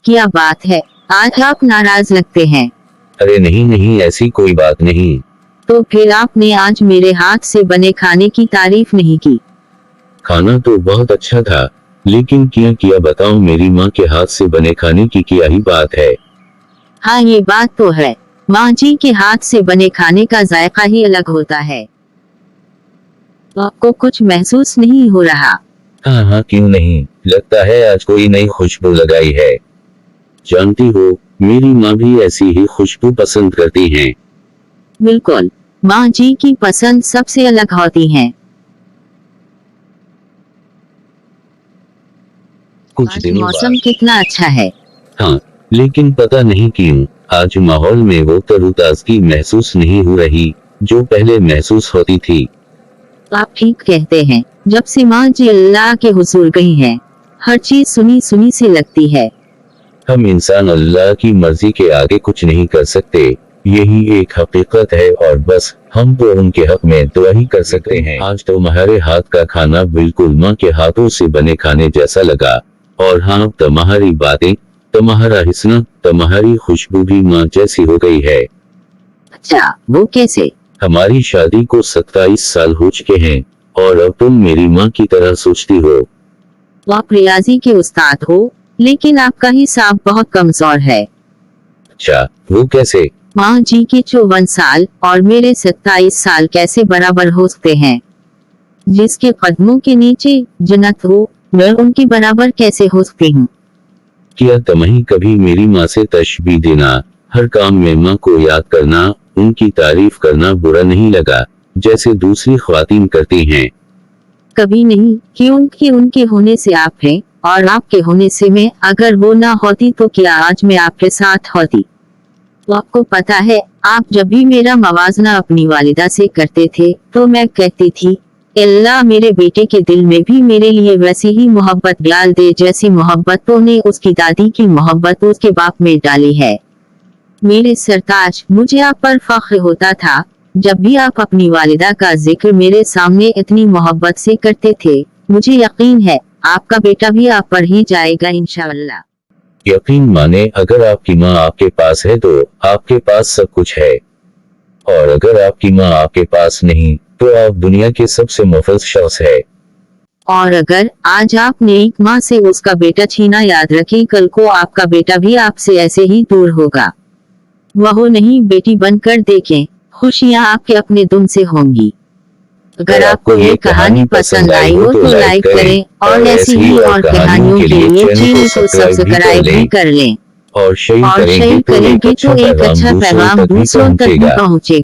क्या बात है, आज आप नाराज लगते हैं। अरे नहीं नहीं, ऐसी कोई बात नहीं। तो फिर आपने आज मेरे हाथ से बने खाने की तारीफ नहीं की। खाना तो बहुत अच्छा था, लेकिन क्या किया बताओ, मेरी माँ के हाथ से बने खाने की क्या ही बात है। हाँ ये बात तो है, माँ जी के हाथ से बने खाने का जायका ही अलग होता है। आपको कुछ महसूस नहीं हो रहा? हाँ हाँ क्यों नहीं, लगता है आज कोई नई खुशबू लगाई है। जानती हो, मेरी माँ भी ऐसी ही खुशबू पसंद करती हैं। बिल्कुल, माँ जी की पसंद सबसे अलग होती है। कुछ आज दिनों मौसम बाद। कितना अच्छा है। हाँ, लेकिन पता नहीं क्यों आज माहौल में वो तरोताजगी महसूस नहीं हो रही जो पहले महसूस होती थी। आप ठीक कहते हैं, जब से माँ जी अल्लाह के हुजूर गई हैं, हर चीज सुनी सुनी सी लगती है। हम इंसान अल्लाह की मर्जी के आगे कुछ नहीं कर सकते, यही एक हकीकत है, और बस हम तो उनके हक में दुआ ही कर सकते हैं। आज तुम्हारे हाथ का खाना बिल्कुल माँ के हाथों से बने खाने जैसा लगा, और हाँ तुम्हारी बातें, तुम्हारा हंसना, तुम्हारी खुशबू भी माँ जैसी हो गई है। अच्छा, वो कैसे? हमारी शादी को 27 साल हो चुके हैं, और अब तुम मेरी माँ की तरह सोचती हो। आप रियाजी के उस्ताद हो, लेकिन आपका हिसाब बहुत कमजोर है। अच्छा, वो कैसे? माँ जी के 54 साल और मेरे 27 साल कैसे बराबर हो सकते हैं? जिसके कदमों के नीचे जन्नत हो, मैं उनकी बराबर कैसे हो सकती हूँ? क्या तुम्हें कभी मेरी माँ से तशबीह देना, हर काम में माँ को याद करना, उनकी तारीफ करना बुरा नहीं लगा, जैसे दूसरी ख्वातीन करती हैं? कभी नहीं, क्योंकि उनके होने से आप हैं, और आपके होने से मैं। अगर वो ना होती तो क्या आज मैं आपके साथ होती? तो आपको पता है, आप जब भी मेरा मवाजना अपनी वालिदा से करते थे तो मैं कहती थी, अल्लाह मेरे बेटे के दिल में भी मेरे लिए वैसी ही मोहब्बत डाल दे जैसी मोहब्बत तो ने उसकी दादी की मोहब्बत उसके बाप में डाली है। मेरे सरताज, मुझे आप पर फख्र होता था जब भी आप अपनी वालिदा का जिक्र मेरे सामने इतनी मोहब्बत से करते थे। मुझे यकीन है आपका बेटा भी आप पर ही जाएगा इंशाअल्लाह। यकीन माने, अगर आपकी माँ आपके पास है तो आपके पास सब कुछ है, और अगर आपकी माँ आपके पास नहीं तो आप दुनिया के सबसे मुफलिस शख्स है। और अगर आज आपने एक माँ से उसका बेटा छीना, याद रखें कल को आपका बेटा भी आपसे ऐसे ही दूर होगा। वह नहीं बेटी बनकर देखें, खुशियाँ आपके अपने दुम से होंगी। अगर आपको ये कहानी पसंद आई हो तो लाइक करें, और ऐसी ही और कहानियों के लिए चैनल को सब्सक्राइब भी कर लें, और शेयर और शेयर करेंगे तो करेंगे एक तो एक अच्छा पैगाम दूसरों तक भी पहुँचे।